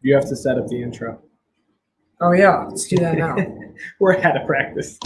You have to set up the intro. Oh, yeah. Let's do that now. We're out of practice.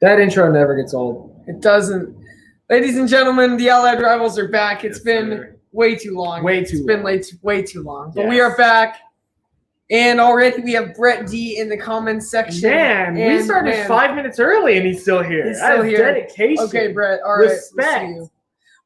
That intro never gets old. It doesn't. Ladies and gentlemen, the Allied Rivals are back. It's been way too long. Way too long. But we are back. And already we have Brett D in the comments section. Man, we started 5 minutes early and he's still here. He's still here. Dedication. Okay, Brett. All right. Respect.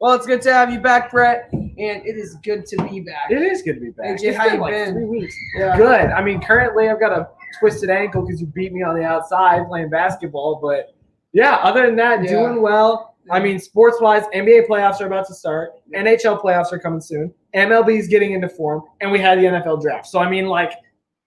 Well, it's good to have you back, Brett. And it is good to be back. It is good to be back. AJ, how you like been? 3 weeks. Yeah. Good. I mean, currently I've got a twisted ankle because you beat me on the outside playing basketball. But yeah, other than that, doing well. I mean, sports-wise, NBA playoffs are about to start. NHL playoffs are coming soon. MLB is getting into form. And we had the NFL draft. So, I mean, like,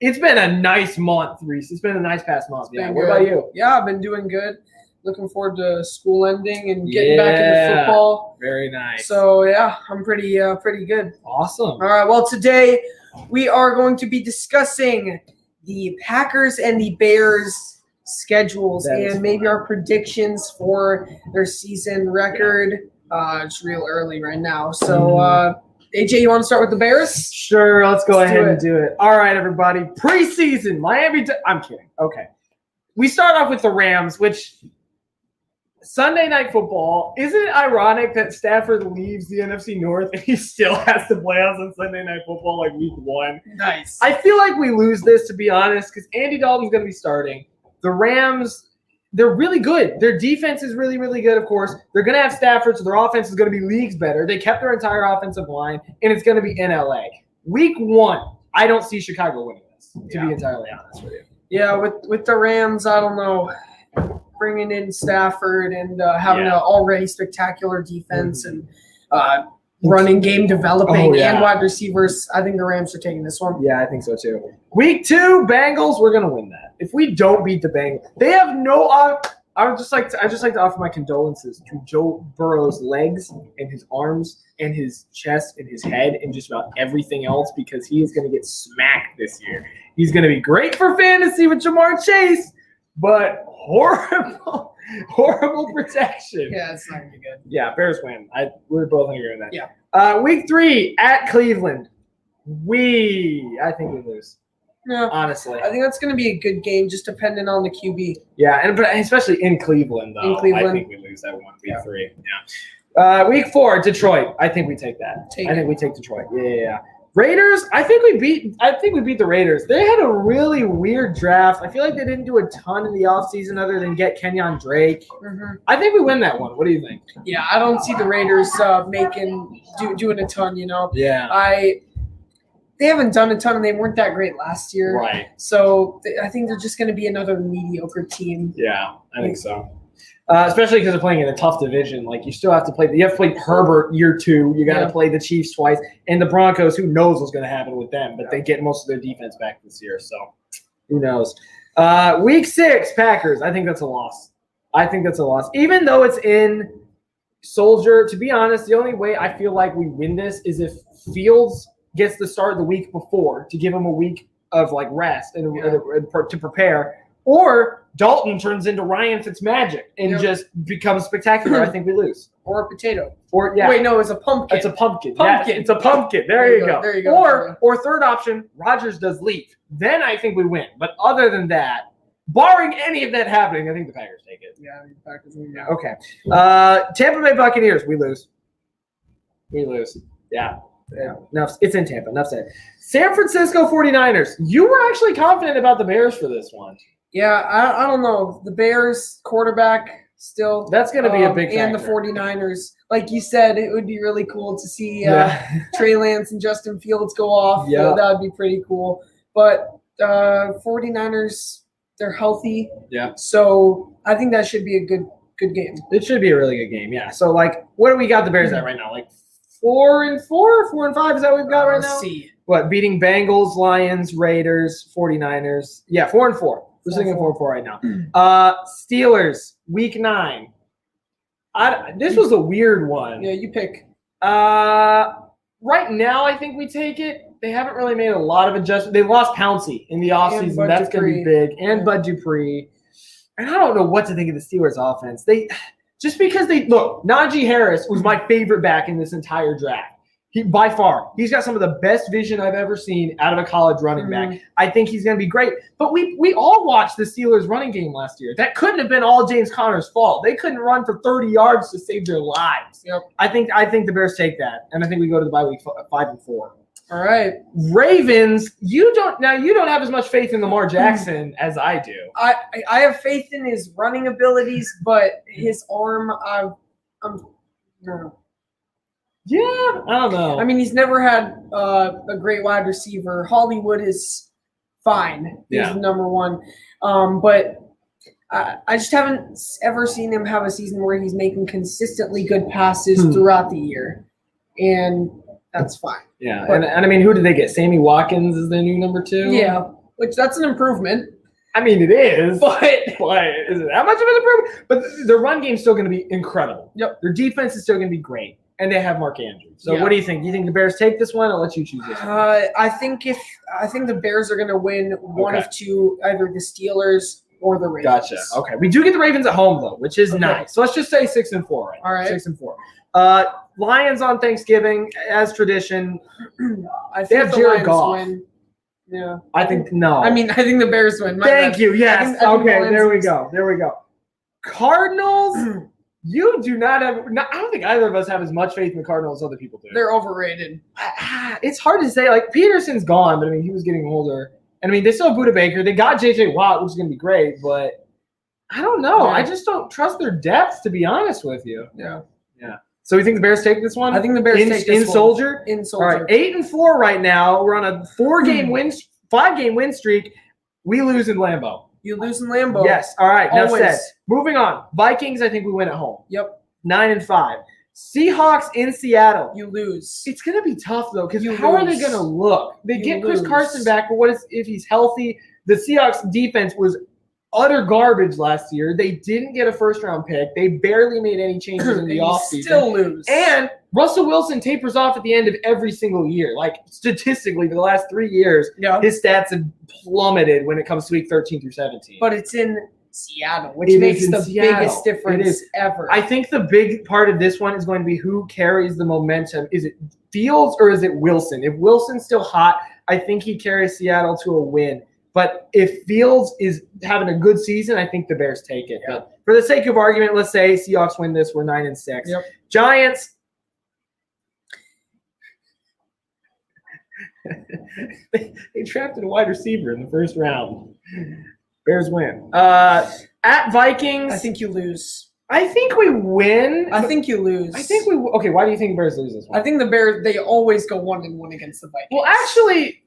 it's been a nice month, Reese. It's been a nice past month. Yeah. What about you? Yeah, I've been doing good. Looking forward to school ending and getting back into football. Very nice. So, yeah, I'm pretty good. Awesome. All right, well, today we are going to be discussing the Packers and the Bears schedules and maybe our predictions for their season record. It's real early right now. So, AJ, you want to start with the Bears? Sure, let's go ahead and do it. All right, everybody. Preseason, Miami. I'm kidding. Okay. We start off with the Rams, which Sunday Night Football. Isn't it ironic that Stafford leaves the NFC North and he still has to play us on Sunday Night Football like week 1? Nice. I feel like we lose this, to be honest, because Andy Dalton's going to be starting. The Rams, they're really good. Their defense is really, really good, of course. They're going to have Stafford, so their offense is going to be leagues better. They kept their entire offensive line, and it's going to be in LA. Week 1, I don't see Chicago winning this, to be entirely honest with you. Yeah, with the Rams, I don't know. Bringing in Stafford and having an already spectacular defense and running game developing and wide receivers, I think the Rams are taking this one. Yeah, I think so too. Week 2, Bengals, we're gonna win that. If we don't beat the Bengals, they have no. I would just like to offer my condolences to Joe Burrow's legs and his arms and his chest and his head and just about everything else because he is gonna get smacked this year. He's gonna be great for fantasy with Jamar Chase, but horrible protection. Yeah, it's not gonna be good. Yeah, Bears win. We're both in agreement on that. Yeah. Week 3 at Cleveland. I think we lose. Yeah, honestly. I think that's going to be a good game, just depending on the QB. Yeah, but especially in Cleveland, though. In Cleveland. I think we lose that one. Week 3. Yeah. Week 4, Detroit. I think we take that. I think we take Detroit. Yeah. Raiders. I think we beat the Raiders. They had a really weird draft. I feel like they didn't do a ton in the offseason other than get Kenyon Drake. Mm-hmm. I think we win that one. What do you think? Yeah, I don't see the Raiders doing a ton. You know. Yeah. They haven't done a ton, and they weren't that great last year. Right. So I think they're just going to be another mediocre team. Yeah, I think so. Especially because they're playing in a tough division. Like, you still have to play. You have to play Herbert year 2. You got to play the Chiefs twice, and the Broncos. Who knows what's going to happen with them? But they get most of their defense back this year, so who knows? Week 6, Packers. I think that's a loss. Even though it's in Soldier. To be honest, the only way I feel like we win this is if Fields gets the start the week before to give him a week of like rest and to prepare, or Dalton turns into Ryan Fitzmagic and just becomes spectacular. I think we lose. Or a potato. Wait, no, it's a pumpkin. It's a pumpkin. Yes, it's a pumpkin. There you go. There you go. Or third option, Rodgers does leave. Then I think we win. But other than that, barring any of that happening, I think the Packers take it. Yeah, the Packers win. Yeah. Okay. Tampa Bay Buccaneers, we lose. Yeah. No, it's in Tampa. Enough said. San Francisco 49ers. You were actually confident about the Bears for this one. Yeah, I don't know. The Bears quarterback still. That's going to be a big factor. And the 49ers. Like you said, it would be really cool to see Trey Lance and Justin Fields go off. Yeah. That would be pretty cool. But 49ers, they're healthy. Yeah. So I think that should be a good game. It should be a really good game, yeah. So, like, what do we got the Bears at right now? Like 4-4, 4-5? Is that what we've got right now? See. What, beating Bengals, Lions, Raiders, 49ers? Yeah, 4-4. We're sitting at 4-4 right now. Steelers, week 9. This was a weird one. Yeah, you pick. Right now, I think we take it. They haven't really made a lot of adjustments. They lost Pouncey in the offseason. That's going to be big. And Bud Dupree. And I don't know what to think of the Steelers offense. Najee Harris was my favorite back in this entire draft. By far, he's got some of the best vision I've ever seen out of a college running back. I think he's going to be great. But we all watched the Steelers running game last year. That couldn't have been all James Conner's fault. They couldn't run for 30 yards to save their lives. Yep. I think the Bears take that, and I think we go to the bye week 5-4. All right. Ravens, you don't have as much faith in Lamar Jackson as I do. I have faith in his running abilities, but his arm, no. Yeah, I don't know. I mean, he's never had a great wide receiver. Hollywood is fine. He's number one. But I just haven't ever seen him have a season where he's making consistently good passes throughout the year. And that's fine. Yeah, and I mean, who did they get? Sammy Watkins is their new number 2? Yeah, which that's an improvement. I mean, it is, but is it that much of an improvement? But the run game's still going to be incredible. Yep. Their defense is still going to be great. And they have Mark Andrews. So what do you think? Do you think the Bears take this one? I'll let you choose this one. I think the Bears are going to win one of two, either the Steelers or the Ravens. Gotcha. Okay. We do get the Ravens at home though, which is nice. So let's just say 6-4. Right? All right. 6-4. Lions on Thanksgiving, as tradition. I They think have the Jared Lions Goff. win. Yeah. I think no. I think the Bears win. Thank you. Yes. I think Okay. There we go. Cardinals. You do not have. I don't think either of us have as much faith in the Cardinals as other people do. They're overrated. It's hard to say. Like Peterson's gone, but I mean he was getting older. And I mean they still have Budda Baker. They got J.J. Watt, which is going to be great, but I don't know. Yeah. I just don't trust their depth, to be honest with you. Yeah. So we think the Bears take this one? I think the Bears take this in one. Soldier. In Soldier. All right, 8-4 right now. We're on a 5-game win streak. We lose in Lambeau. You lose in Lambeau. Yes. All right. Now Always. said. Moving on. Vikings. I think we win at home. Yep. 9-5. Seahawks in Seattle. You lose. It's going to be tough though, because You how are they lose. going to look? They You get Chris lose. Carson back, but what if he's healthy? The Seahawks defense was utter garbage last year. They didn't get a first-round pick. They barely made any changes in the offseason. Still lose. And Russell Wilson tapers off at the end of every single year. Like, statistically, for the last 3 years, his stats have plummeted when it comes to week 13 through 17. But it's in Seattle, which It makes is in the Seattle. biggest difference It is. ever. I think the big part of this one is going to be who carries the momentum. Is it Fields or is it Wilson? If Wilson's still hot, I think he carries Seattle to a win. But if Fields is having a good season, I think the Bears take it. Yeah. But for the sake of argument, let's say Seahawks win this. We're 9-6. Yep. Giants. They drafted a wide receiver in the first round. Bears win. At Vikings. I think you lose. I think we win. I think you lose. Okay, why do you think the Bears lose this one? I think the Bears, they always go 1-1 against the Vikings. Well, actually,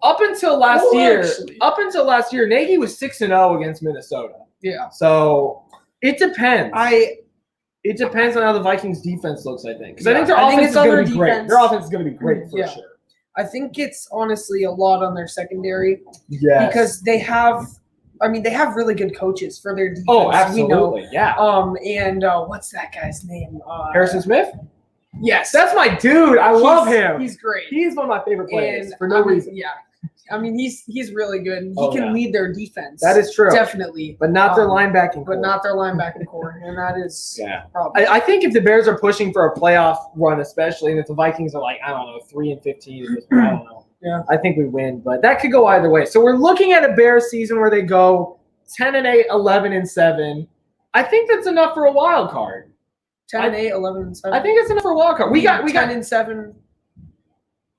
up until last year, Nagy was 6-0 against Minnesota. Yeah. So it depends. It depends on how the Vikings defense looks, I think. Because I think their I think offense is it's on going their to be great. defense. Their offense is going to be great for Yeah. sure. I think it's honestly a lot on their secondary Yes. because they have really good coaches for their defense. Oh, We absolutely. know. Yeah. And what's that guy's name? Harrison Smith? Yes. That's my dude. I love him. He's great. He's one of my favorite players And, for no reason. Yeah. He's really good. He Oh, can yeah. lead their defense. That is true. Definitely. But not their linebacking core. But not their linebacking core. And that is Yeah. probably. I think if the Bears are pushing for a playoff run, especially, and if the Vikings are 3-15 at this point, I don't know. Yeah. I think we win, but that could go either way. So we're looking at a Bears season where they go 10-8, 11-7. I think that's enough for a wild card. 10-8, 11-7. I think it's enough for a wild card. We got 10-7.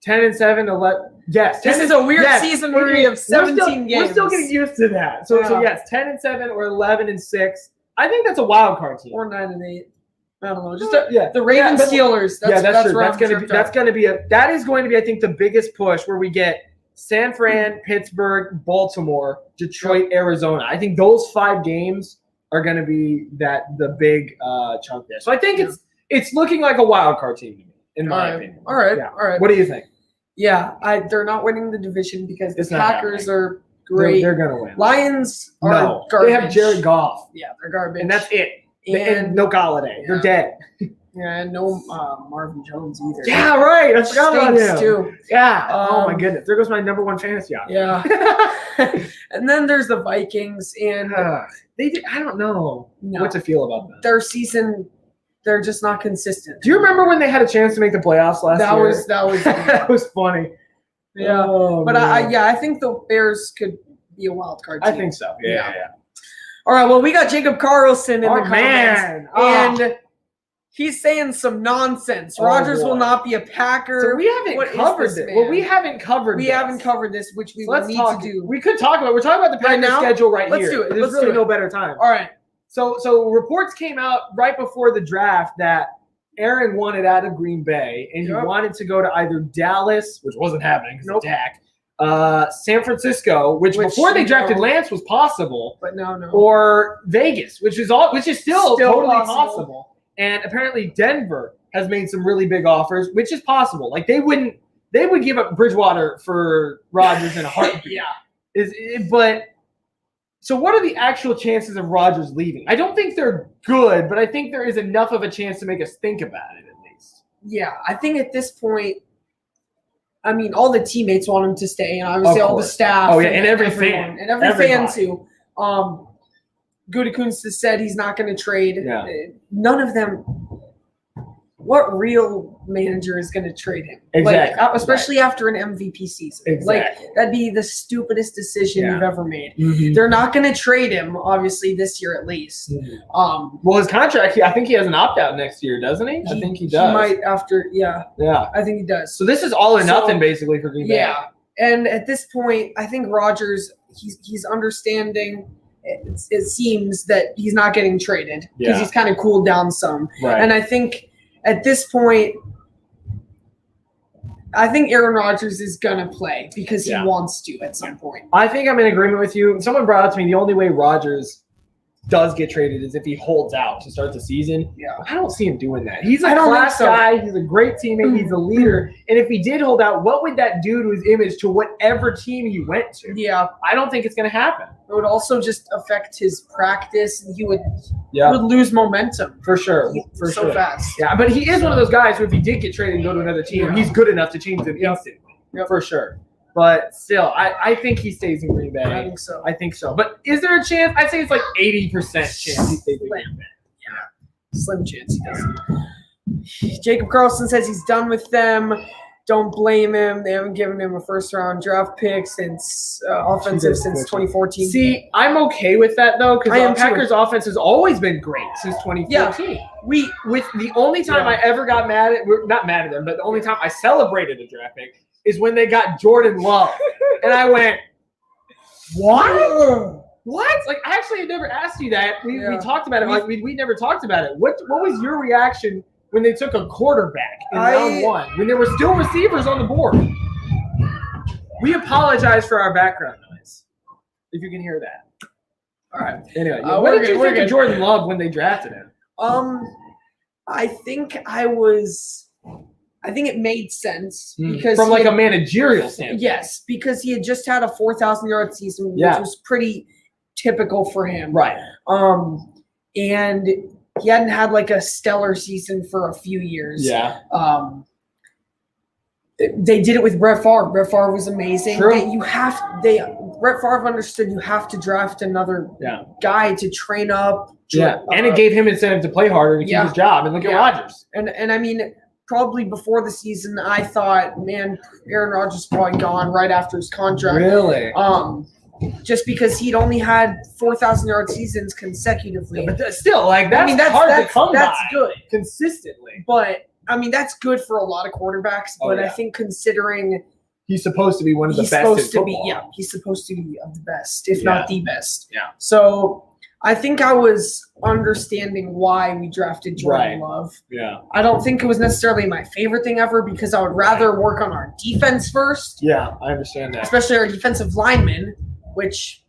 10-7, 11. Yes. This is a weird season where we have 17 games. We're still getting used to that. So yes, 10-7 or 11-6. I think that's a wild card team. Or 9-8. I don't know. Just the Ravens Steelers. That's true. where That is going to be I think the biggest push where we get San Fran, Pittsburgh, Baltimore, Detroit, Arizona. I think those 5 games are going to be the big chunk there. So I think it's looking like a wild card team to me, in my opinion. All right. Yeah. All right. What do you think? Yeah, they're not winning the division because the Packers are great. They're gonna win. Lions are No, garbage. they have Jared Goff, Yeah, they're garbage. and that's it. And And no Galladay. They're dead. yeah, no Marvin Jones either. Yeah, right. I forgot about Stinks him. too. Yeah. Oh my Um, goodness. There goes my number one fantasy option. Yeah. And then there's the Vikings, and They did, I don't know no, what to feel about them. their season, they're just not consistent. Do you remember when they had a chance to make the playoffs last That year? was that was funny. yeah. Oh, But man. I think the Bears could be a wild card I team. think so. Yeah. Yeah. All right, well, we got Jacob Carlson in Oh, the comments, man. Oh. and he's saying some nonsense. Oh, Rodgers boy. will not be a Packer. So we haven't What is covered this, this. man? Well, we haven't covered We this. haven't covered this, which we So will let's need talk. to do. We could talk about. We're talking about the Right Packers now? schedule right Let's here. do it. There's Let's really do it. no better time. All right. So reports came out right before the draft that Aaron wanted out of Green Bay and he Yep. wanted to go to either Dallas, which wasn't happening because Nope. of Dak, San Francisco, which before they drafted no. Lance was possible, But no. or Vegas, which is still Still totally possible. possible. And apparently Denver has made some really big offers, which is possible. Like they would give up Bridgewater for Rodgers in a heartbeat. But so what are the actual chances of Rodgers leaving? I don't think they're good, but I think there is enough of a chance to make us think about it at least. Yeah, I think at this point, I mean, all the teammates want him to stay, and obviously Of all the course. staff. Oh, yeah, and every everyone, fan. and every fan Everybody. too. Gutekunst has said he's not going to trade. Yeah. None of them. What real manager is going to trade him? Exactly. Like, especially after an MVP season. Exactly. Like that'd be the stupidest decision Yeah. you've ever made. Mm-hmm. They're not going to trade him, obviously, this year at least. Well, his contract, I think he has an opt-out next year, doesn't he? I think he does. He might after, yeah, Yeah. I think he does. So this is all or So- nothing basically for Green Bay. Yeah, and at this point, I think Rodgers he's understanding. It seems that he's not getting traded because Yeah. he's kind of cooled down some, Right. and I think at this point, I think Aaron Rodgers is gonna play because he Yeah. wants to at some point. I think I'm in agreement with you. Someone brought up to me the only way Rodgers does get traded is if he holds out to start the season. Yeah. I don't see him doing that. He's a I don't think class so. guy. He's a great teammate. He's a leader. And if he did hold out, what would that do to his image to whatever team he went to? Yeah, I don't think it's going to happen. it would also just affect his practice, and he would Yeah, lose momentum for sure. For so sure. fast. Yeah, but he is one of those guys who, if he did get traded and go to another team, Yeah. he's good enough to change them Yep. instantly. Yep. For sure. But still, I think he stays in Green Bay. I think so. I think so. But is there a chance? I'd say it's like 80% chance he stays in Green Bay. Slim chance he doesn't. Jacob Carlson says he's done with them. Don't blame him. They haven't given him a first-round draft pick since offensive since 2014. See, I'm okay with that though, because I am the too. Packers' offense has always been great since 2014. we With the only time Yeah. I ever got mad at, not mad at them, but the only time I celebrated a draft pick is when they got Jordan Love, and I went, "What? What?" Like, I actually had never asked you that. We Yeah. talked about it. Like, we never talked about it. What was your reaction when they took a quarterback in round one, when there were still receivers on the board? We apologize for our background noise, if you can hear that. all right. Anyway, We're what did good, you we're think of good. Jordan Love when they drafted him? I think I think it made sense because From he like had- a managerial standpoint. yes, because he had just had a 4,000-yard season, which Yeah. was pretty typical for him. Right. And he hadn't had like a stellar season for a few years. Yeah. They did it with Brett Favre. Brett Favre was amazing. True. Brett Favre understood you have to draft another Yeah. guy to train up. Yeah. And it gave him incentive to play harder to keep yeah. his job. And look at Yeah. Rodgers. And I mean, probably before the season, I thought, man, Aaron Rodgers is probably gone right after his contract. Really? Just because he'd only had 4,000-yard seasons consecutively. But still, like, that's, that's hard to come that's by good. consistently. But I mean, that's good for a lot of quarterbacks. Oh, But yeah. I think considering He's supposed to be one of the he's best supposed in to be, football. he's supposed to be of the best, if Yeah. not the best. Yeah. So I think I was understanding why we drafted Jordan Right. Love. Yeah. I don't think it was necessarily my favorite thing ever because I would rather work on our defense first, Yeah, I understand that. especially our defensive linemen, which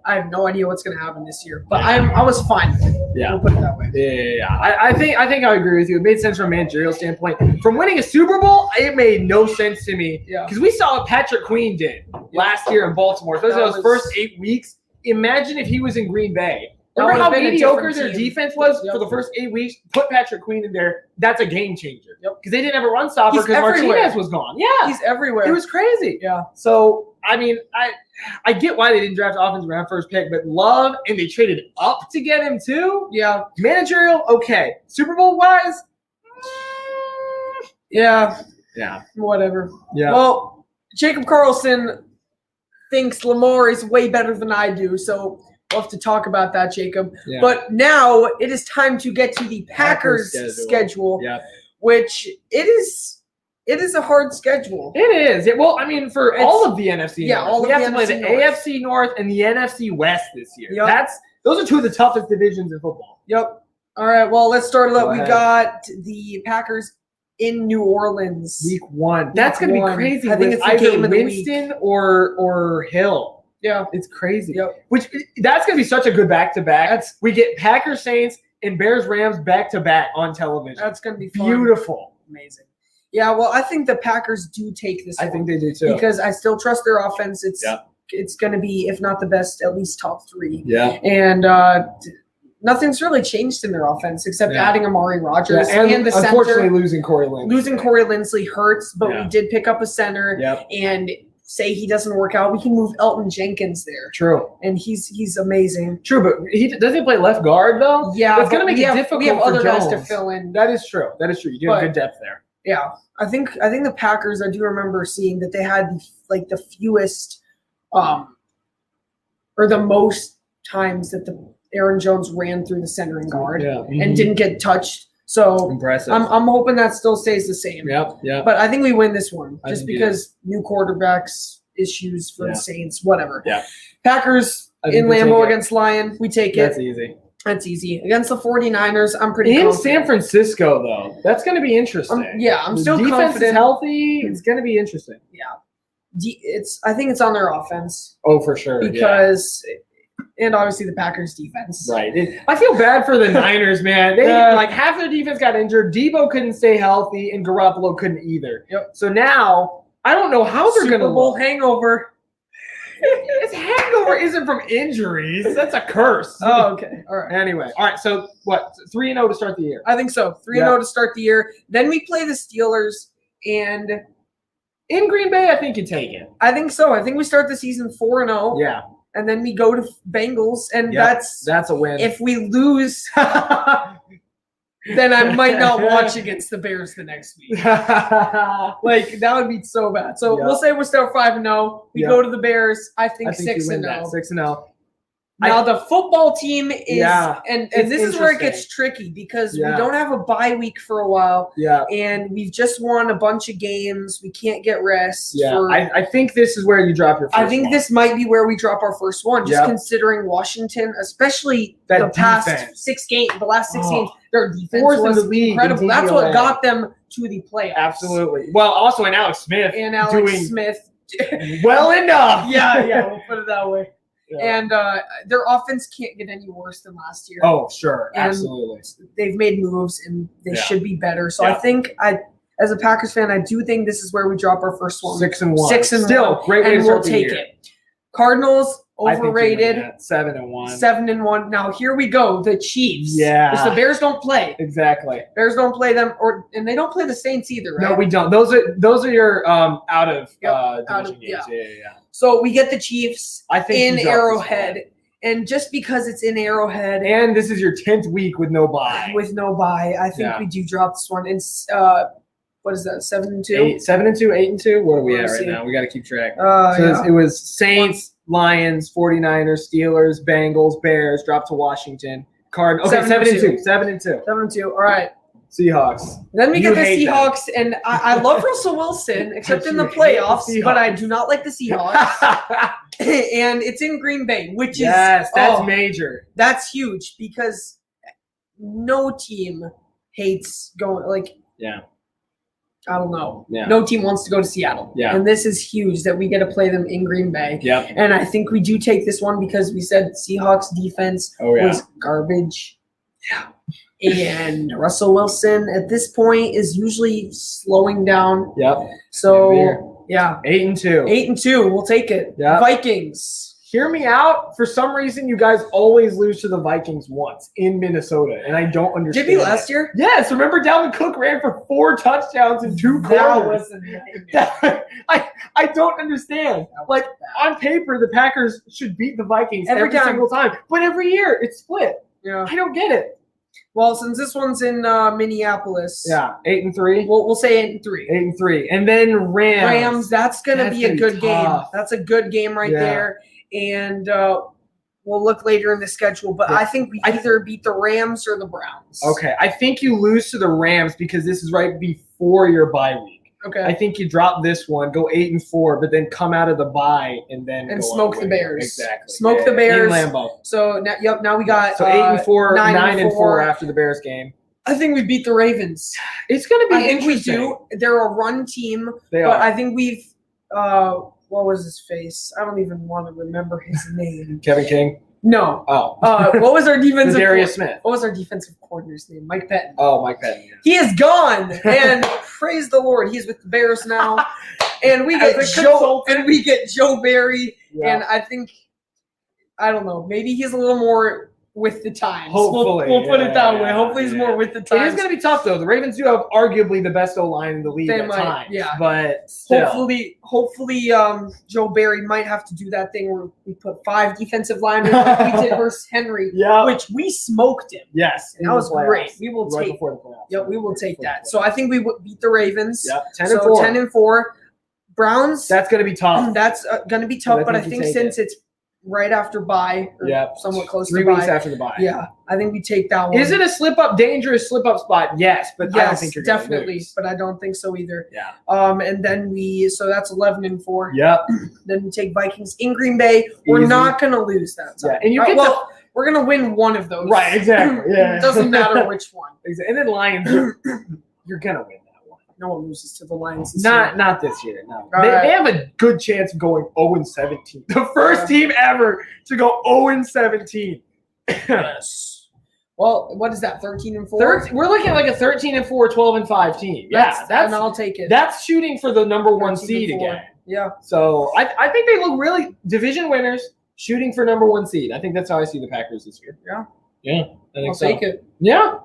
I have no idea what's going to happen this year, but I was fine with it. Yeah. We'll put it that way. Yeah. I think I agree with you. It made sense from a managerial standpoint. From winning a Super Bowl, it made no sense to me. Yeah. Because we saw what Patrick Queen did last year in Baltimore. Those first 8 weeks. Imagine if he was in Green Bay. Remember how mediocre their defense was for the first 8 weeks? Put Patrick Queen in there. That's a game changer. Because they didn't have a run stopper because Martinez was gone. Yeah. He's everywhere. It was crazy. Yeah. So, I mean, I get why they didn't draft offensive round first pick, but Love, and they traded up to get him too. Yeah. Managerial, okay. Super Bowl wise, yeah. Yeah. Whatever. Yeah. Well, Jacob Carlson thinks Lamar is way better than I do, so we'll have to talk about that, Jacob. Yeah. But now it is time to get to the Packers schedule, which it is a hard schedule. It is. Yeah, well, I mean, for all of the NFC North. All we have to play the AFC North and the NFC West this year. Yep. Those are two of the toughest divisions in football. Yep. All right, well, let's start it up. We got the Packers in New Orleans. Week 1. That's going to be crazy. I think it's the game of the week. Winston or Hill. Yeah. It's crazy. Yep. That's going to be such a good back-to-back. We get Packers Saints and Bears Rams back-to-back on television. That's going to be fun. Beautiful. Amazing. Yeah, well, I think the Packers do take this one. I think they do too. Because I still trust their offense. It's going to be, if not the best, at least top 3. Yeah. And nothing's really changed in their offense except adding Amari Rodgers and the center. Unfortunately, losing Corey Linsley. Losing Corey Linsley hurts, but we did pick up a center. Yep. And say he doesn't work out, we can move Elton Jenkins there. True. And he's amazing. True, but doesn't he play left guard though? Yeah. It's going to make it difficult. We have for other Jones. guys to fill in. That is true. You do have good depth there. Yeah. I think the Packers, I do remember seeing that they had the fewest or the most times that the Aaron Jones ran through the center and guard and didn't get touched. So impressive. I'm hoping that still stays the same. Yep. But I think we win this one just because new quarterbacks issues for the Saints, whatever. Yeah. Packers in Lambeau against Lion, we take it. That's easy. That's easy. Against the 49ers, I'm pretty confident. In San Francisco, though, that's going to be interesting. I'm still defense confident. Is healthy. It's going to be interesting. Yeah. I think it's on their offense. Oh, for sure. Because and obviously the Packers defense. Right. I feel bad for the Niners, man. They half their defense got injured. Debo couldn't stay healthy, and Garoppolo couldn't either. Yep. So now I don't know how they're going to Super Bowl hangover. This hangover isn't from injuries. That's a curse. Oh, okay. All right. Anyway. All right. So what? 3-0 to start the year. I think so. 3-0 to start the year. Then we play the Steelers, and in Green Bay, I think you take it. I think so. I think we start the season 4-0. Yeah. And then we go to Bengals, and that's a win. If we lose, then I might not watch against the Bears the next week. That would be so bad. So we'll say we'll start 5-0. We go to the Bears. I think 6-0. 6-0. Now the football team is, and this is where it gets interesting. tricky because we don't have a bye week for a while. Yeah. And we've just won a bunch of games. We can't get rest. Yeah. I think this is where you drop your first one. This might be where we drop our first one, just considering Washington, especially the last 6 games, their defense was in the league incredible. That's what got them to the playoffs. Absolutely. Well, also in Alex Smith. Smith. Well enough. Yeah, we'll put it that way. Yeah. And their offense can't get any worse than last year. Oh, sure. And absolutely. They've made moves, and they should be better. So I think as a Packers fan, I do think this is where we drop our first one. 6-1. 6-1. Still, great way to start the year. And we'll take it. Cardinals, overrated. 7-1. 7-1. Now, here we go. The Chiefs. Yeah. Because the Bears don't play. Exactly. Bears don't play them, and they don't play the Saints either, right? No, we don't. Those are your out of division games. Yeah. So we get the Chiefs in Arrowhead. And just because it's in Arrowhead. And this is your 10th week with no bye. I think we do drop this one. And what is that, 7-2? 7-2, 8-2? Where are we at right now? We got to keep track. It was Saints, Lions, 49ers, Steelers, Bengals, Bears, dropped to Washington. Cardinals. Okay, 7-2. 7-2. All right. Seahawks. Then we get the Seahawks, and I love Russell Wilson, except in the playoffs, but I do not like the Seahawks. And it's in Green Bay, which is that's major. That's huge because no team hates going I don't know. Yeah. No team wants to go to Seattle. Yeah. And this is huge that we get to play them in Green Bay. Yep. And I think we do take this one because we said Seahawks defense was garbage. Yeah. And Russell Wilson at this point is usually slowing down. Yep. So, yeah. 8-2. 8-2. We'll take it. Yep. Vikings. Hear me out. For some reason, you guys always lose to the Vikings once in Minnesota, and I don't understand. Did we last year? Yes. Remember, Dalvin Cook ran for 4 touchdowns in 2 quarters. That was a nightmare. I don't understand. Like, on paper, the Packers should beat the Vikings every single time, but every year it's split. Yeah. I don't get it. Well, since this one's in Minneapolis, 8-3. We'll say 8-3. 8-3, and then Rams. Rams. That's gonna be a good game. That's a good game right there. And we'll look later in the schedule, but I think we either beat the Rams or the Browns. Okay, I think you lose to the Rams because this is right before your bye week. Okay, I think you drop this one, go 8-4, but then come out of the bye and then go smoke the Bears. Exactly, smoke the Bears in Lambeau. So now we got 8-4, 9-4 after the Bears game. I think we beat the Ravens. It's going to be. I think we do. They're a run team, but I think we've. What was his face? I don't even want to remember his name. Kevin King? No. Oh. What was our defensive Darius Smith. What was our defensive coordinator's name? Mike Pettin. Oh, Mike Pettin. Yeah. He is gone, and praise the Lord, he's with the Bears now. And we get Joe Barry, and I think I don't know, maybe he's a little more with the times. Hopefully. We'll put it that way. Hopefully he's more with the times. It is going to be tough, though. The Ravens do have arguably the best O-line in the league at times. Yeah. But still. Hopefully, Joe Barry might have to do that thing where we put 5 defensive linemen like we did versus Henry, which we smoked him. Yes. And that was great. We will take before the playoffs. Yep, we will take that. So I think we would beat the Ravens. Yep, 10-4. Browns. That's going to be tough. That's going to be tough, but I think since it's right after bye, or somewhat close to 3 bye. weeks after the bye. Yeah, I think we take that one. Is it a dangerous slip-up spot? Yes, but I don't think you're definitely, lose. but I don't think so either. Yeah. And then so that's 11-4. Yep. Then we take Vikings in Green Bay. We're not going to lose that time. Yeah, and you get we're going to win one of those. Right, exactly. Yeah. It doesn't matter which one. And then Lions, you're going to win. No one loses to the Lions Not this year. No. They have a good chance of going 0-17. The first team ever to go 0-17. Yes. Well, what is that? 13-4. We're looking at like a 13-4, 12-5 team. Yeah, and I'll take it. That's shooting for the number 1 seed again. Yeah. So I think they look really division winners, shooting for number 1 seed. I think that's how I see the Packers this year. Yeah. Yeah. I think I'll take it. Yeah.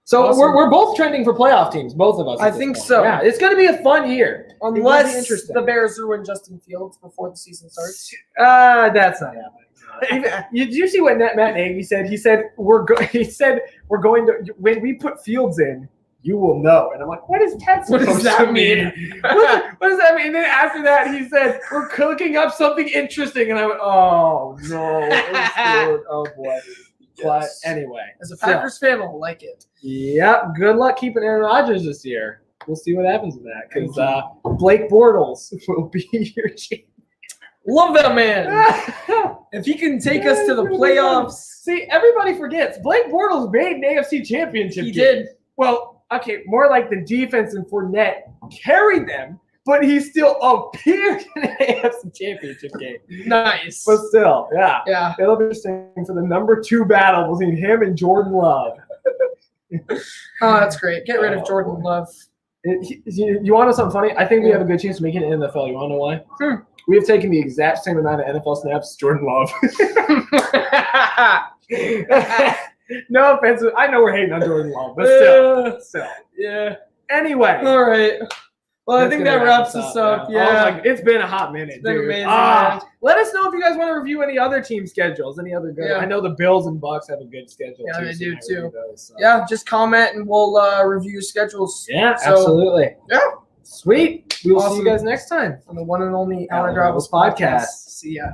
So awesome. we're both trending for playoff teams, both of us. I think so. Yeah, it's going to be a fun year. Unless the Bears ruin Justin Fields before the season starts. That's not happening. Did you see what Matt Nagy said? He said we're going to when we put Fields in, you will know. And I'm like, what does that mean? What does that mean? What does that mean? And then after that, he said we're cooking up something interesting, and I went, oh no, oh boy. But anyway, as a Packers fan, I'll like it. Yep. Good luck keeping Aaron Rodgers this year. We'll see what happens with that because Blake Bortles will be your champion. Love that man. If he can take us to the playoffs. See, everybody forgets Blake Bortles made an AFC championship. He did. Well, okay, more like the defense and Fournette carried them. But he still appeared in an AFC championship game. Nice. But still, yeah. Yeah. It'll be interesting for the number 2 battle between him and Jordan Love. Oh, that's great. Get rid of Jordan Love. You want to know something funny? I think we have a good chance of making it in the NFL. You want to know why? We have taken the exact same amount of NFL snaps as Jordan Love. No offense. I know we're hating on Jordan Love, but still. Yeah. Anyway. All right. Well, I think that wraps us up. Yeah. It's been a hot minute, it's been dude. Amazing. Let us know if you guys want to review any other team schedules, any other good. Yeah. I know the Bills and Bucks have a good schedule. Yeah, too, they so do too. Those, so. Yeah, just comment and we'll review your schedules. Yeah, absolutely. Yeah. Sweet. We will see you guys next time on the one and only Alan Gravels podcast. See ya.